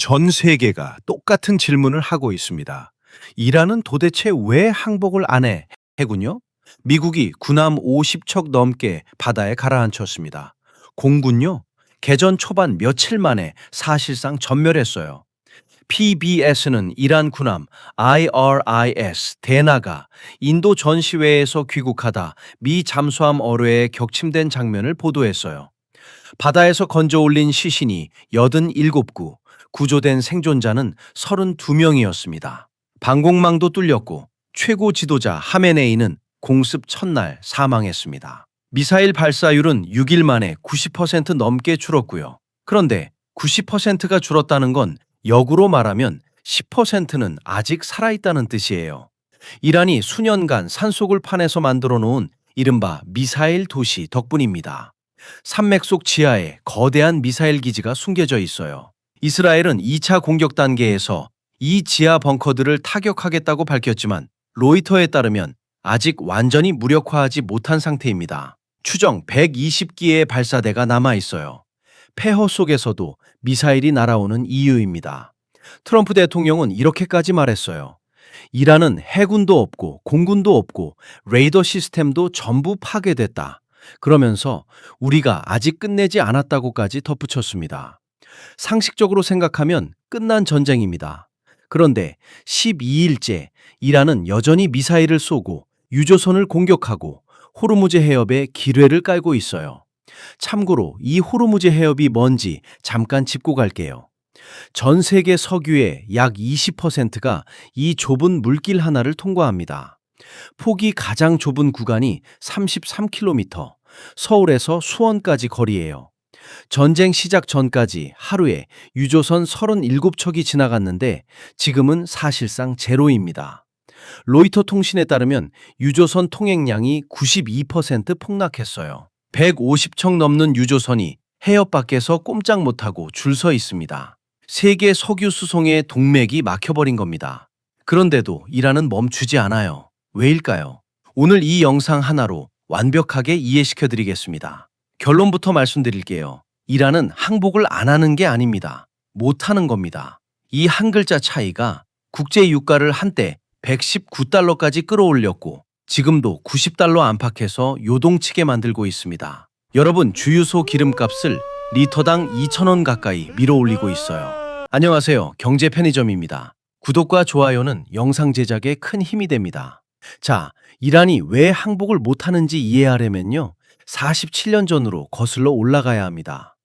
전 세계가 똑같은 질문을 하고 있습니다. 이란은 도대체 왜 항복을 안 해? 해군요? 미국이 군함 50척 넘게 바다에 가라앉혔습니다. 공군요? 개전 초반 며칠 만에 사실상 전멸했어요. PBS는 이란 군함 IRIS 대나가 인도 전시회에서 귀국하다 미 잠수함 어뢰에 격침된 장면을 보도했어요. 바다에서 건져 올린 시신이 87구, 구조된 생존자는 32명이었습니다. 방공망도 뚫렸고 최고 지도자 하메네이는 공습 첫날 사망했습니다. 미사일 발사율은 6일 만에 90% 넘게 줄었고요. 그런데 90%가 줄었다는 건 역으로 말하면 10%는 아직 살아있다는 뜻이에요. 이란이 수년간 산속을 파내서 만들어 놓은 이른바 미사일 도시 덕분입니다. 산맥 속 지하에 거대한 미사일 기지가 숨겨져 있어요. 이스라엘은 2차 공격 단계에서 이 지하 벙커들을 타격하겠다고 밝혔지만 로이터에 따르면 아직 완전히 무력화하지 못한 상태입니다. 추정 120기의 발사대가 남아 있어요. 폐허 속에서도 미사일이 날아오는 이유입니다. 트럼프 대통령은 이렇게까지 말했어요. 이란은 해군도 없고 공군도 없고 레이더 시스템도 전부 파괴됐다. 그러면서 우리가 아직 끝내지 않았다고까지 덧붙였습니다. 상식적으로 생각하면 끝난 전쟁입니다. 그런데 12일째 이란은 여전히 미사일을 쏘고 유조선을 공격하고 호르무즈 해협에 기뢰를 깔고 있어요. 참고로 이 호르무즈 해협이 뭔지 잠깐 짚고 갈게요. 전 세계 석유의 약 20%가 이 좁은 물길 하나를 통과합니다. 폭이 가장 좁은 구간이 33km, 서울에서 수원까지 거리예요. 전쟁 시작 전까지 하루에 유조선 37척이 지나갔는데 지금은 사실상 제로입니다. 로이터 통신에 따르면 유조선 통행량이 92% 폭락했어요. 150척 넘는 유조선이 해협 밖에서 꼼짝 못하고 줄 서 있습니다. 세계 석유 수송의 동맥이 막혀버린 겁니다. 그런데도 이란은 멈추지 않아요. 왜일까요? 오늘 이 영상 하나로 완벽하게 이해시켜드리겠습니다. 결론부터 말씀드릴게요. 이란은 항복을 안 하는 게 아닙니다. 못하는 겁니다. 이 한 글자 차이가 국제 유가를 한때 119달러까지 끌어올렸고 지금도 90달러 안팎에서 요동치게 만들고 있습니다. 여러분, 주유소 기름값을 리터당 2,000원 가까이 밀어올리고 있어요. 안녕하세요. 경제 편의점입니다. 구독과 좋아요는 영상 제작에 큰 힘이 됩니다. 자, 이란이 왜 항복을 못하는지 이해하려면요. 47년 전으로 거슬러 올라가야 합니다.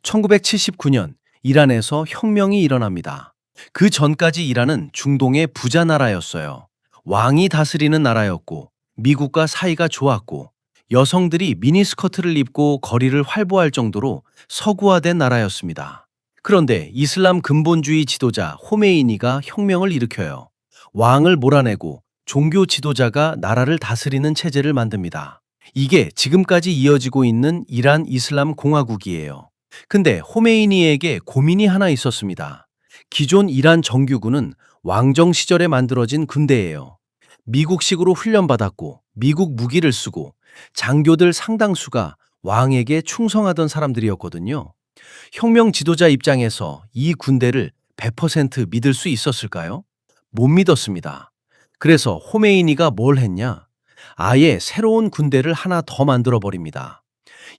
1979년 이란에서 혁명이 일어납니다. 그 전까지 이란은 중동의 부자 나라였어요. 왕이 다스리는 나라였고 미국과 사이가 좋았고 여성들이 미니스커트를 입고 거리를 활보할 정도로 서구화된 나라였습니다. 그런데 이슬람 근본주의 지도자 호메이니가 혁명을 일으켜요. 왕을 몰아내고 종교 지도자가 나라를 다스리는 체제를 만듭니다. 이게 지금까지 이어지고 있는 이란 이슬람 공화국이에요. 근데 호메이니에게 고민이 하나 있었습니다. 기존 이란 정규군은 왕정 시절에 만들어진 군대예요. 미국식으로 훈련받았고 미국 무기를 쓰고 장교들 상당수가 왕에게 충성하던 사람들이었거든요. 혁명 지도자 입장에서 이 군대를 100% 믿을 수 있었을까요? 못 믿었습니다. 그래서 호메이니가 뭘 했냐? 아예 새로운 군대를 하나 더 만들어버립니다.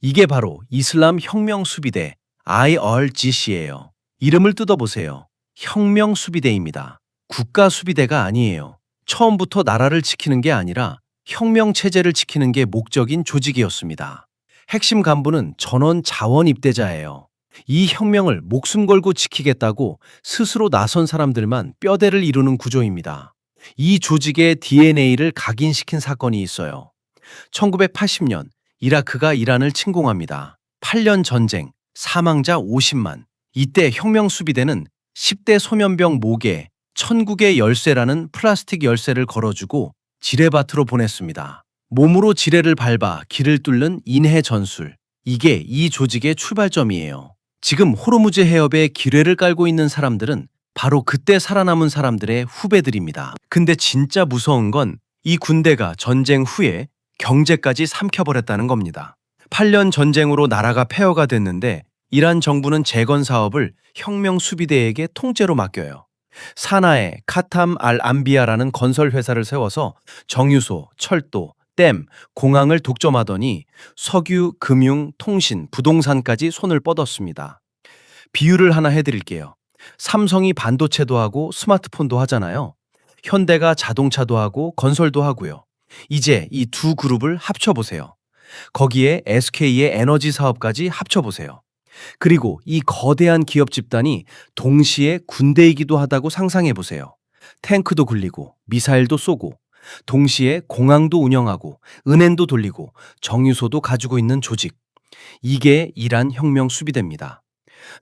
이게 바로 이슬람 혁명 수비대 IRGC예요. 이름을 뜯어보세요. 혁명 수비대입니다. 국가 수비대가 아니에요. 처음부터 나라를 지키는 게 아니라 혁명 체제를 지키는 게 목적인 조직이었습니다. 핵심 간부는 전원 자원 입대자예요. 이 혁명을 목숨 걸고 지키겠다고 스스로 나선 사람들만 뼈대를 이루는 구조입니다. 이 조직의 DNA를 각인시킨 사건이 있어요. 1980년 이라크가 이란을 침공합니다. 8년 전쟁, 사망자 50만. 이때 혁명수비대는 10대 소면병 목에 천국의 열쇠라는 플라스틱 열쇠를 걸어주고 지뢰밭으로 보냈습니다. 몸으로 지뢰를 밟아 길을 뚫는 인해 전술. 이게 이 조직의 출발점이에요. 지금 호르무즈 해협에 기뢰를 깔고 있는 사람들은 바로 그때 살아남은 사람들의 후배들입니다. 근데 진짜 무서운 건 이 군대가 전쟁 후에 경제까지 삼켜버렸다는 겁니다. 8년 전쟁으로 나라가 폐허가 됐는데 이란 정부는 재건 사업을 혁명 수비대에게 통째로 맡겨요. 사나에 카탐 알 암비아라는 건설 회사를 세워서 정유소, 철도, 댐, 공항을 독점하더니 석유, 금융, 통신, 부동산까지 손을 뻗었습니다. 비유를 하나 해드릴게요. 삼성이 반도체도 하고 스마트폰도 하잖아요. 현대가 자동차도 하고 건설도 하고요. 이제 이 두 그룹을 합쳐보세요. 거기에 SK의 에너지 사업까지 합쳐보세요. 그리고 이 거대한 기업 집단이 동시에 군대이기도 하다고 상상해 보세요. 탱크도 굴리고 미사일도 쏘고 동시에 공항도 운영하고 은행도 돌리고 정유소도 가지고 있는 조직. 이게 이란 혁명 수비대입니다.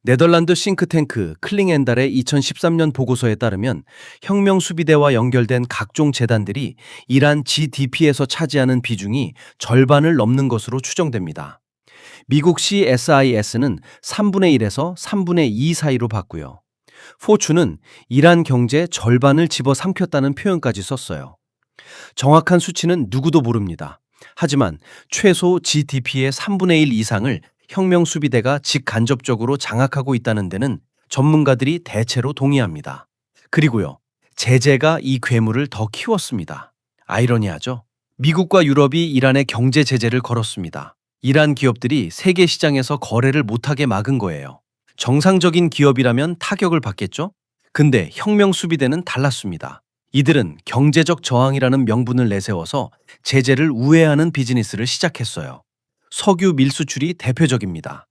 네덜란드 싱크탱크 클링엔달의 2013년 보고서에 따르면 혁명 수비대와 연결된 각종 재단들이 이란 GDP에서 차지하는 비중이 절반을 넘는 것으로 추정됩니다. 미국 CSIS는 3분의 1에서 3분의 2 사이로 봤고요. 포춘은 이란 경제 절반을 집어삼켰다는 표현까지 썼어요. 정확한 수치는 누구도 모릅니다. 하지만 최소 GDP의 3분의 1 이상을 혁명 수비대가 직간접적으로 장악하고 있다는 데는 전문가들이 대체로 동의합니다. 그리고요, 제재가 이 괴물을 더 키웠습니다. 아이러니하죠? 미국과 유럽이 이란에 경제 제재를 걸었습니다. 이란 기업들이 세계 시장에서 거래를 못하게 막은 거예요. 정상적인 기업이라면 타격을 받겠죠? 근데 혁명 수비대는 달랐습니다. 이들은 경제적 저항이라는 명분을 내세워서 제재를 우회하는 비즈니스를 시작했어요. 석유 밀수출이 대표적입니다.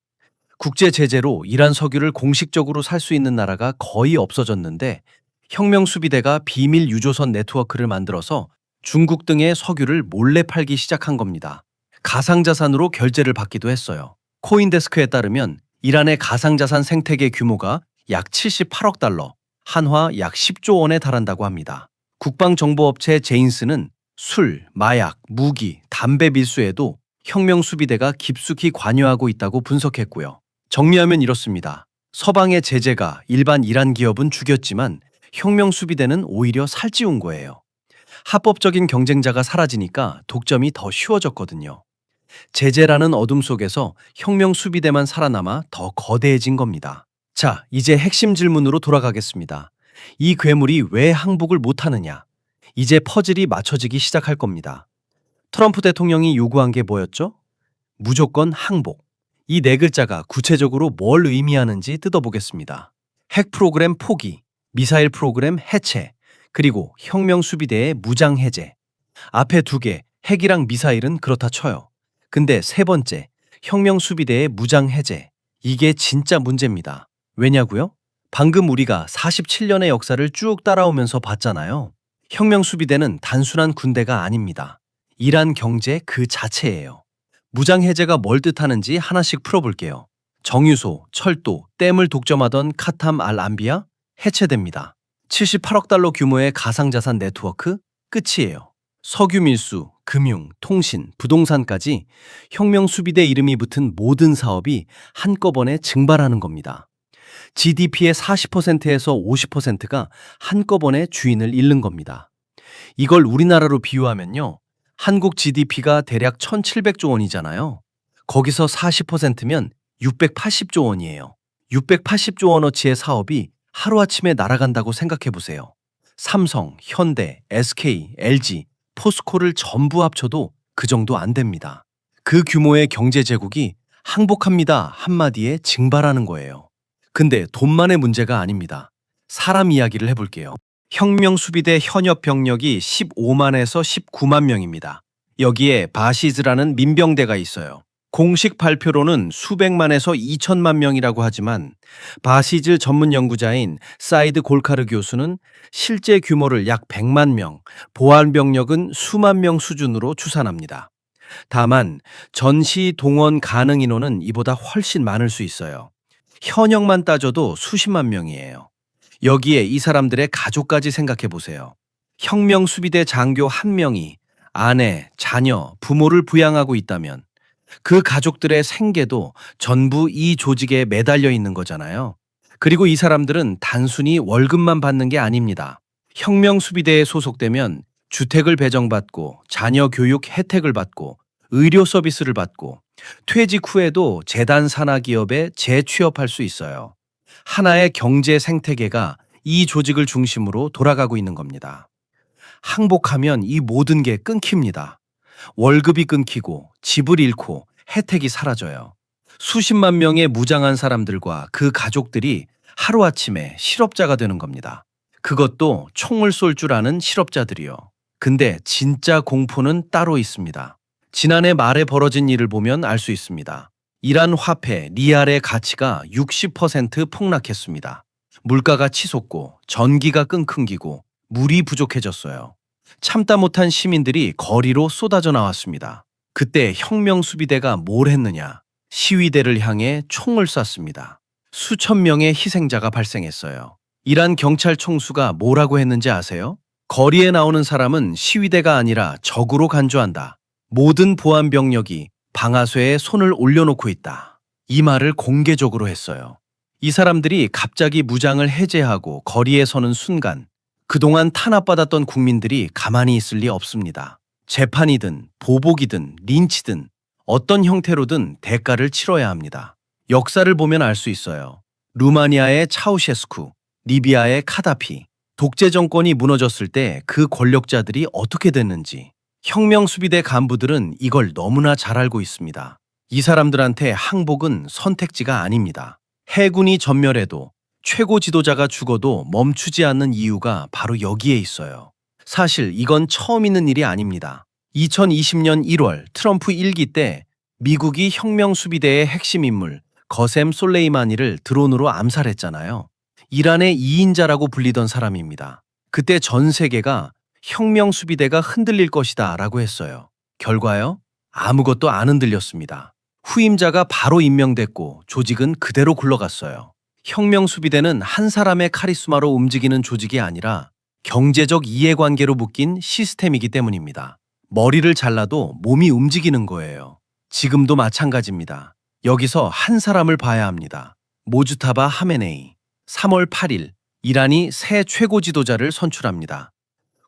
국제 제재로 이란 석유를 공식적으로 살 수 있는 나라가 거의 없어졌는데 혁명 수비대가 비밀 유조선 네트워크를 만들어서 중국 등의 석유를 몰래 팔기 시작한 겁니다. 가상자산으로 결제를 받기도 했어요. 코인데스크에 따르면 이란의 가상자산 생태계 규모가 약 78억 달러, 한화 약 10조 원에 달한다고 합니다. 국방정보업체 제인스는 술, 마약, 무기, 담배 밀수에도 혁명 수비대가 깊숙이 관여하고 있다고 분석했고요. 정리하면 이렇습니다. 서방의 제재가 일반 이란 기업은 죽였지만 혁명 수비대는 오히려 살찌운 거예요. 합법적인 경쟁자가 사라지니까 독점이 더 쉬워졌거든요. 제재라는 어둠 속에서 혁명 수비대만 살아남아 더 거대해진 겁니다. 자, 이제 핵심 질문으로 돌아가겠습니다. 이 괴물이 왜 항복을 못하느냐? 이제 퍼즐이 맞춰지기 시작할 겁니다. 트럼프 대통령이 요구한 게 뭐였죠? 무조건 항복. 이 네 글자가 구체적으로 뭘 의미하는지 뜯어보겠습니다. 핵 프로그램 포기, 미사일 프로그램 해체, 그리고 혁명 수비대의 무장 해제. 앞에 두 개, 핵이랑 미사일은 그렇다 쳐요. 근데 세 번째, 혁명 수비대의 무장 해제. 이게 진짜 문제입니다. 왜냐고요? 방금 우리가 47년의 역사를 쭉 따라오면서 봤잖아요. 혁명 수비대는 단순한 군대가 아닙니다. 이란 경제 그 자체예요. 무장 해제가 뭘 뜻하는지 하나씩 풀어볼게요. 정유소, 철도, 댐을 독점하던 카탐 알 암비아 해체됩니다. 78억 달러 규모의 가상자산 네트워크 끝이에요. 석유 밀수, 금융, 통신, 부동산까지 혁명 수비대 이름이 붙은 모든 사업이 한꺼번에 증발하는 겁니다. GDP의 40%에서 50%가 한꺼번에 주인을 잃는 겁니다. 이걸 우리나라로 비유하면요. 한국 GDP가 대략 1,700조 원이잖아요. 거기서 40%면 680조 원이에요. 680조 원어치의 사업이 하루아침에 날아간다고 생각해 보세요. 삼성, 현대, SK, LG, 포스코를 전부 합쳐도 그 정도 안 됩니다. 그 규모의 경제 제국이 항복합니다 한마디에 증발하는 거예요. 근데 돈만의 문제가 아닙니다. 사람 이야기를 해볼게요. 혁명 수비대 현역 병력이 15만에서 19만 명입니다. 여기에 바시즈라는 민병대가 있어요. 공식 발표로는 수백만에서 2천만 명이라고 하지만 바시즈 전문 연구자인 사이드 골카르 교수는 실제 규모를 약 100만 명, 보안 병력은 수만 명 수준으로 추산합니다. 다만 전시 동원 가능 인원은 이보다 훨씬 많을 수 있어요. 현역만 따져도 수십만 명이에요. 여기에 이 사람들의 가족까지 생각해 보세요. 혁명 수비대 장교 한 명이 아내, 자녀, 부모를 부양하고 있다면 그 가족들의 생계도 전부 이 조직에 매달려 있는 거잖아요. 그리고 이 사람들은 단순히 월급만 받는 게 아닙니다. 혁명 수비대에 소속되면 주택을 배정받고 자녀 교육 혜택을 받고 의료 서비스를 받고 퇴직 후에도 재단 산하 기업에 재취업할 수 있어요. 하나의 경제 생태계가 이 조직을 중심으로 돌아가고 있는 겁니다. 항복하면 이 모든 게 끊깁니다. 월급이 끊기고 집을 잃고 혜택이 사라져요. 수십만 명의 무장한 사람들과 그 가족들이 하루아침에 실업자가 되는 겁니다. 그것도 총을 쏠 줄 아는 실업자들이요. 근데 진짜 공포는 따로 있습니다. 지난해 말에 벌어진 일을 보면 알 수 있습니다. 이란 화폐 리알의 가치가 60% 폭락했습니다. 물가가 치솟고 전기가 끙끙기고 물이 부족해졌어요. 참다 못한 시민들이 거리로 쏟아져 나왔습니다. 그때 혁명수비대가 뭘 했느냐? 시위대를 향해 총을 쐈습니다. 수천 명의 희생자가 발생했어요. 이란 경찰 총수가 뭐라고 했는지 아세요? 거리에 나오는 사람은 시위대가 아니라 적으로 간주한다. 모든 보안 병력이 방아쇠에 손을 올려놓고 있다. 이 말을 공개적으로 했어요. 이 사람들이 갑자기 무장을 해제하고 거리에 서는 순간 그동안 탄압받았던 국민들이 가만히 있을 리 없습니다. 재판이든 보복이든 린치든 어떤 형태로든 대가를 치러야 합니다. 역사를 보면 알 수 있어요. 루마니아의 차우셰스쿠, 리비아의 카다피, 독재 정권이 무너졌을 때 그 권력자들이 어떻게 됐는지 혁명수비대 간부들은 이걸 너무나 잘 알고 있습니다. 이 사람들한테 항복은 선택지가 아닙니다. 해군이 전멸해도 최고 지도자가 죽어도 멈추지 않는 이유가 바로 여기에 있어요. 사실 이건 처음 있는 일이 아닙니다. 2020년 1월 트럼프 1기 때 미국이 혁명수비대의 핵심 인물 거셈 솔레이마니를 드론으로 암살했잖아요. 이란의 2인자라고 불리던 사람입니다. 그때 전 세계가 혁명수비대가 흔들릴 것이다 라고 했어요. 결과요? 아무것도 안 흔들렸습니다. 후임자가 바로 임명됐고 조직은 그대로 굴러갔어요. 혁명수비대는 한 사람의 카리스마로 움직이는 조직이 아니라 경제적 이해관계로 묶인 시스템이기 때문입니다. 머리를 잘라도 몸이 움직이는 거예요. 지금도 마찬가지입니다. 여기서 한 사람을 봐야 합니다. 모주타바 하메네이. 3월 8일 이란이 새 최고 지도자를 선출합니다.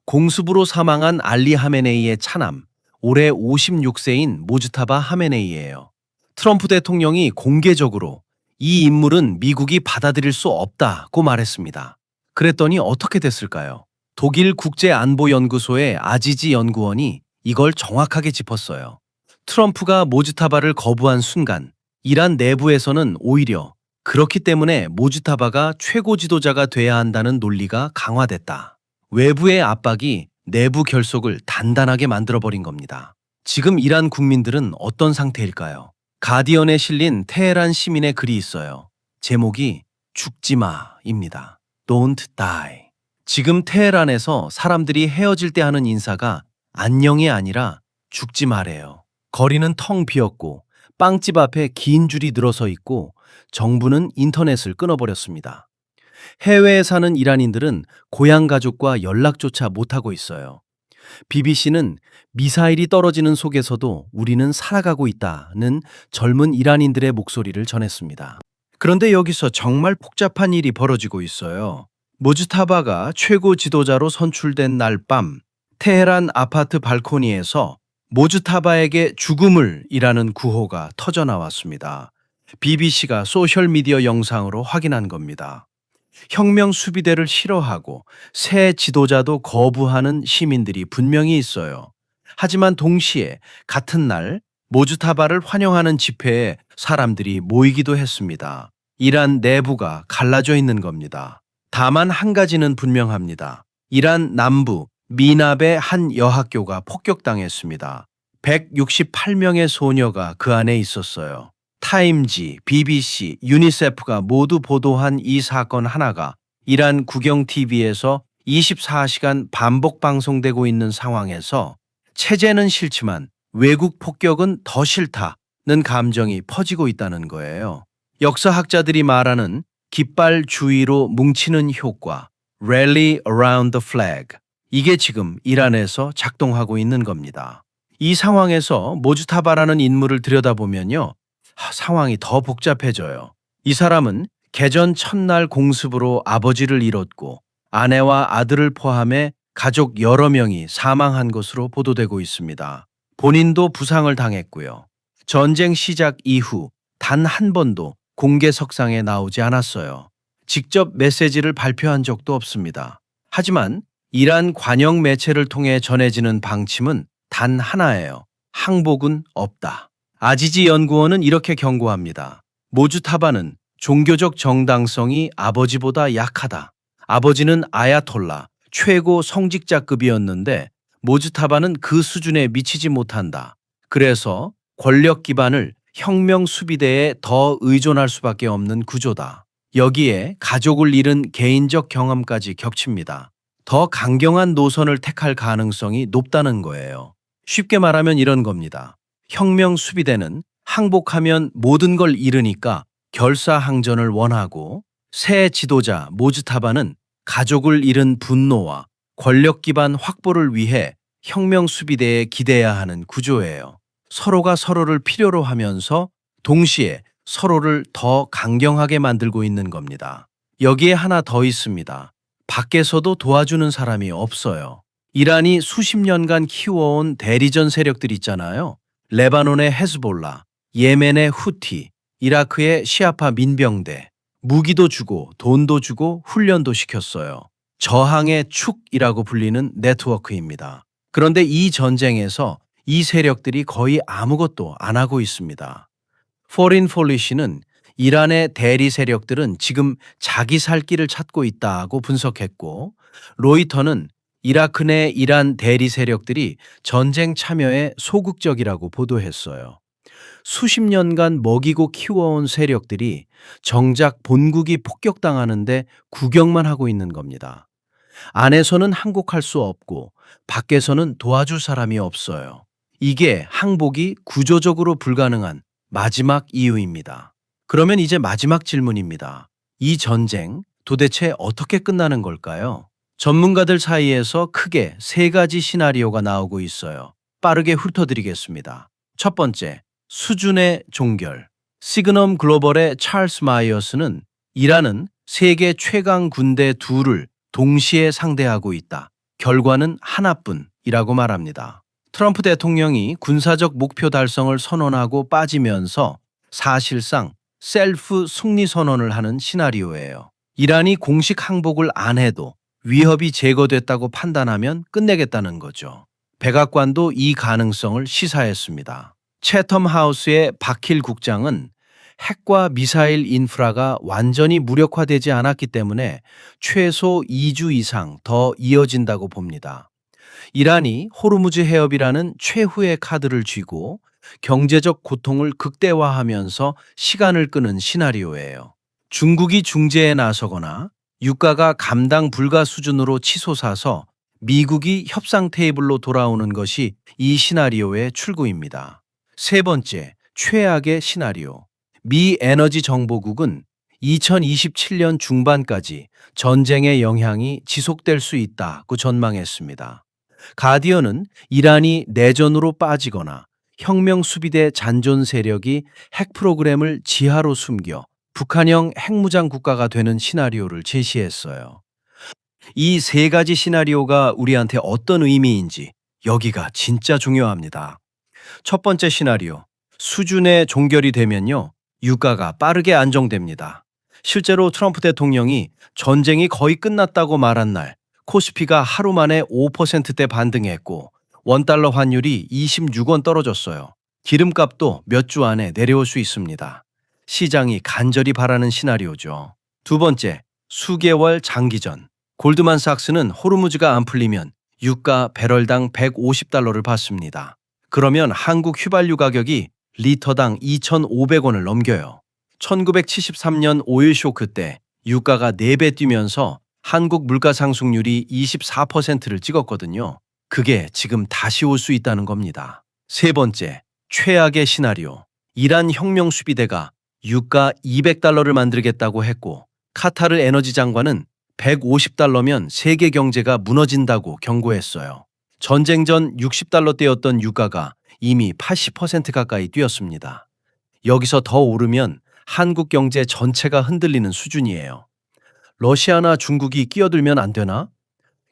공습으로 사망한 알리 하메네이의 차남, 올해 56세인 모주타바 하메네이예요. 트럼프 대통령이 공개적으로 이 인물은 미국이 받아들일 수 없다고 말했습니다. 그랬더니 어떻게 됐을까요? 독일 국제안보연구소의 아지지 연구원이 이걸 정확하게 짚었어요. 트럼프가 모주타바를 거부한 순간 이란 내부에서는 오히려 그렇기 때문에 모주타바가 최고 지도자가 돼야 한다는 논리가 강화됐다. 외부의 압박이 내부 결속을 단단하게 만들어버린 겁니다. 지금 이란 국민들은 어떤 상태일까요? 가디언에 실린 테헤란 시민의 글이 있어요. 제목이 죽지 마입니다. Don't die. 지금 테헤란에서 사람들이 헤어질 때 하는 인사가 안녕이 아니라 죽지 마래요. 거리는 텅 비었고 빵집 앞에 긴 줄이 늘어서 있고 정부는 인터넷을 끊어버렸습니다. 해외에 사는 이란인들은 고향 가족과 연락조차 못하고 있어요. BBC는 미사일이 떨어지는 속에서도 우리는 살아가고 있다는 젊은 이란인들의 목소리를 전했습니다. 그런데 여기서 정말 복잡한 일이 벌어지고 있어요. 모주타바가 최고 지도자로 선출된 날 밤 테헤란 아파트 발코니에서 모주타바에게 죽음을 이라는 구호가 터져 나왔습니다. BBC가 소셜미디어 영상으로 확인한 겁니다. 혁명 수비대를 싫어하고 새 지도자도 거부하는 시민들이 분명히 있어요. 하지만 동시에 같은 날 모주타바를 환영하는 집회에 사람들이 모이기도 했습니다. 이란 내부가 갈라져 있는 겁니다. 다만 한 가지는 분명합니다. 이란 남부 미납의 한 여학교가 폭격당했습니다. 168명의 소녀가 그 안에 있었어요. 타임지, BBC, 유니세프가 모두 보도한 이 사건 하나가 이란 국영 TV에서 24시간 반복 방송되고 있는 상황에서 체제는 싫지만 외국 폭격은 더 싫다는 감정이 퍼지고 있다는 거예요. 역사학자들이 말하는 깃발 주위로 뭉치는 효과, Rally Around the Flag. 이게 지금 이란에서 작동하고 있는 겁니다. 이 상황에서 모주타바라는 인물을 들여다보면요. 상황이 더 복잡해져요. 이 사람은 개전 첫날 공습으로 아버지를 잃었고 아내와 아들을 포함해 가족 여러 명이 사망한 것으로 보도되고 있습니다. 본인도 부상을 당했고요. 전쟁 시작 이후 단 한 번도 공개석상에 나오지 않았어요. 직접 메시지를 발표한 적도 없습니다. 하지만 이란 관영 매체를 통해 전해지는 방침은 단 하나예요. 항복은 없다. 아지지 연구원은 이렇게 경고합니다. 모주타바는 종교적 정당성이 아버지보다 약하다. 아버지는 아야톨라, 최고 성직자급이었는데 모주타바는 그 수준에 미치지 못한다. 그래서 권력 기반을 혁명 수비대에 더 의존할 수밖에 없는 구조다. 여기에 가족을 잃은 개인적 경험까지 겹칩니다. 더 강경한 노선을 택할 가능성이 높다는 거예요. 쉽게 말하면 이런 겁니다. 혁명 수비대는 항복하면 모든 걸 잃으니까 결사항전을 원하고, 새 지도자 모즈타바는 가족을 잃은 분노와 권력 기반 확보를 위해 혁명 수비대에 기대야 하는 구조예요. 서로가 서로를 필요로 하면서 동시에 서로를 더 강경하게 만들고 있는 겁니다. 여기에 하나 더 있습니다. 밖에서도 도와주는 사람이 없어요. 이란이 수십 년간 키워온 대리전 세력들 있잖아요. 레바논의 헤즈볼라, 예멘의 후티, 이라크의 시아파 민병대. 무기도 주고 돈도 주고 훈련도 시켰어요. 저항의 축이라고 불리는 네트워크입니다. 그런데 이 전쟁에서 이 세력들이 거의 아무것도 안 하고 있습니다. Foreign Policy는 이란의 대리 세력들은 지금 자기 살 길을 찾고 있다고 분석했고, 로이터는 이라크 내 이란 대리 세력들이 전쟁 참여에 소극적이라고 보도했어요. 수십 년간 먹이고 키워온 세력들이 정작 본국이 폭격당하는데 구경만 하고 있는 겁니다. 안에서는 항복할 수 없고 밖에서는 도와줄 사람이 없어요. 이게 항복이 구조적으로 불가능한 마지막 이유입니다. 그러면 이제 마지막 질문입니다. 이 전쟁 도대체 어떻게 끝나는 걸까요? 전문가들 사이에서 크게 세 가지 시나리오가 나오고 있어요. 빠르게 훑어드리겠습니다. 첫 번째, 수준의 종결. 시그넘 글로벌의 찰스 마이어스는 이란은 세계 최강 군대 둘을 동시에 상대하고 있다. 결과는 하나뿐이라고 말합니다. 트럼프 대통령이 군사적 목표 달성을 선언하고 빠지면서 사실상 셀프 승리 선언을 하는 시나리오예요. 이란이 공식 항복을 안 해도 위협이 제거됐다고 판단하면 끝내겠다는 거죠. 백악관도 이 가능성을 시사했습니다. 채텀 하우스의 박힐 국장은 핵과 미사일 인프라가 완전히 무력화되지 않았기 때문에 최소 2주 이상 더 이어진다고 봅니다. 이란이 호르무즈 해협이라는 최후의 카드를 쥐고 경제적 고통을 극대화하면서 시간을 끄는 시나리오예요. 중국이 중재에 나서거나 유가가 감당 불가 수준으로 치솟아서 미국이 협상 테이블로 돌아오는 것이 이 시나리오의 출구입니다. 세 번째, 최악의 시나리오. 미 에너지 정보국은 2027년 중반까지 전쟁의 영향이 지속될 수 있다고 전망했습니다. 가디언은 이란이 내전으로 빠지거나 혁명 수비대 잔존 세력이 핵 프로그램을 지하로 숨겨 북한형 핵무장 국가가 되는 시나리오를 제시했어요. 이 세 가지 시나리오가 우리한테 어떤 의미인지 여기가 진짜 중요합니다. 첫 번째 시나리오, 수준의 종결이 되면요, 유가가 빠르게 안정됩니다. 실제로 트럼프 대통령이 전쟁이 거의 끝났다고 말한 날 코스피가 하루 만에 5%대 반등했고 원달러 환율이 26원 떨어졌어요. 기름값도 몇 주 안에 내려올 수 있습니다. 시장이 간절히 바라는 시나리오죠. 두 번째, 수개월 장기전. 골드만삭스는 호르무즈가 안 풀리면 유가 배럴당 150달러를 받습니다. 그러면 한국 휘발유 가격이 리터당 2,500원을 넘겨요. 1973년 오일 쇼크 때 유가가 4배 뛰면서 한국 물가 상승률이 24%를 찍었거든요. 그게 지금 다시 올 수 있다는 겁니다. 세 번째, 최악의 시나리오. 이란 혁명 수비대가 유가 200달러를 만들겠다고 했고 카타르 에너지 장관은 150달러면 세계 경제가 무너진다고 경고했어요. 전쟁 전 60달러대였던 유가가 이미 80% 가까이 뛰었습니다. 여기서 더 오르면 한국 경제 전체가 흔들리는 수준이에요. 러시아나 중국이 끼어들면 안 되나?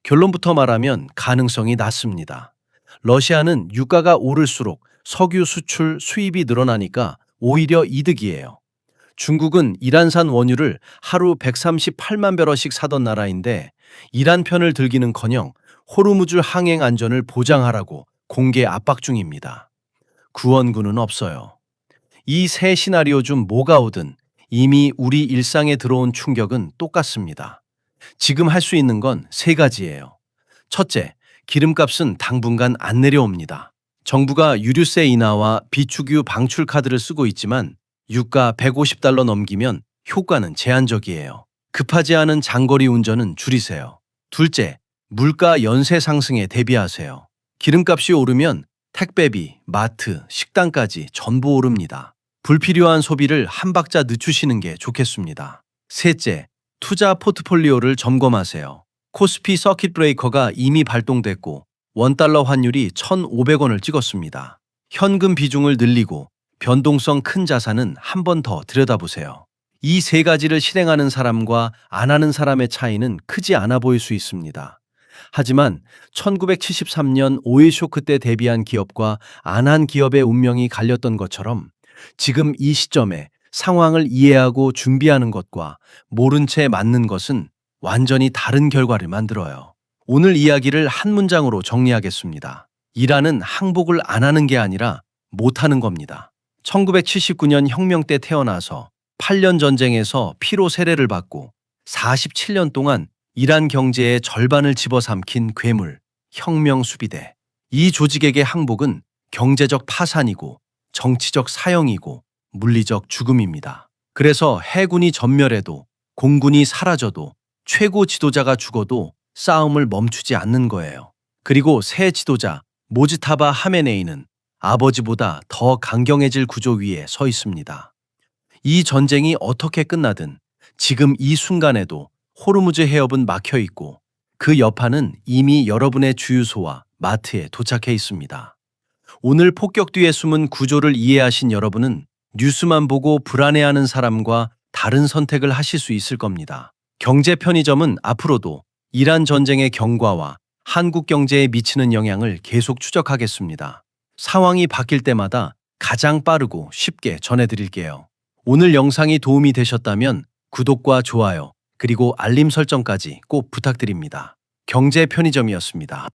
결론부터 말하면 가능성이 낮습니다. 러시아는 유가가 오를수록 석유 수출 수입이 늘어나니까 오히려 이득이에요. 중국은 이란산 원유를 하루 138만 배럴씩 사던 나라인데 이란 편을 들기는커녕 호르무즈 항행 안전을 보장하라고 공개 압박 중입니다. 구원군은 없어요. 이 세 시나리오 중 뭐가 오든 이미 우리 일상에 들어온 충격은 똑같습니다. 지금 할 수 있는 건 세 가지예요. 첫째, 기름값은 당분간 안 내려옵니다. 정부가 유류세 인하와 비축유 방출 카드를 쓰고 있지만 유가 150달러 넘기면 효과는 제한적이에요. 급하지 않은 장거리 운전은 줄이세요. 둘째, 물가 연쇄 상승에 대비하세요. 기름값이 오르면 택배비, 마트, 식당까지 전부 오릅니다. 불필요한 소비를 한 박자 늦추시는 게 좋겠습니다. 셋째, 투자 포트폴리오를 점검하세요. 코스피 서킷 브레이커가 이미 발동됐고 원달러 환율이 1,500원을 찍었습니다. 현금 비중을 늘리고 변동성 큰 자산은 한 번 더 들여다보세요. 이 세 가지를 실행하는 사람과 안 하는 사람의 차이는 크지 않아 보일 수 있습니다. 하지만 1973년 오일 쇼크 때 대비한 기업과 안 한 기업의 운명이 갈렸던 것처럼 지금 이 시점에 상황을 이해하고 준비하는 것과 모른 채 맞는 것은 완전히 다른 결과를 만들어요. 오늘 이야기를 한 문장으로 정리하겠습니다. 이란은 항복을 안 하는 게 아니라 못 하는 겁니다. 1979년 혁명 때 태어나서 8년 전쟁에서 피로 세례를 받고 47년 동안 이란 경제의 절반을 집어삼킨 괴물, 혁명 수비대. 이 조직에게 항복은 경제적 파산이고 정치적 사형이고 물리적 죽음입니다. 그래서 해군이 전멸해도 공군이 사라져도 최고 지도자가 죽어도 싸움을 멈추지 않는 거예요. 그리고 새 지도자 모지타바 하메네이는 아버지보다 더 강경해질 구조 위에 서 있습니다. 이 전쟁이 어떻게 끝나든 지금 이 순간에도 호르무즈 해협은 막혀 있고 그 여파는 이미 여러분의 주유소와 마트에 도착해 있습니다. 오늘 폭격 뒤에 숨은 구조를 이해하신 여러분은 뉴스만 보고 불안해하는 사람과 다른 선택을 하실 수 있을 겁니다. 경제 편의점은 앞으로도 이란 전쟁의 경과와 한국 경제에 미치는 영향을 계속 추적하겠습니다. 상황이 바뀔 때마다 가장 빠르고 쉽게 전해드릴게요. 오늘 영상이 도움이 되셨다면 구독과 좋아요, 그리고 알림 설정까지 꼭 부탁드립니다. 경제 편의점이었습니다.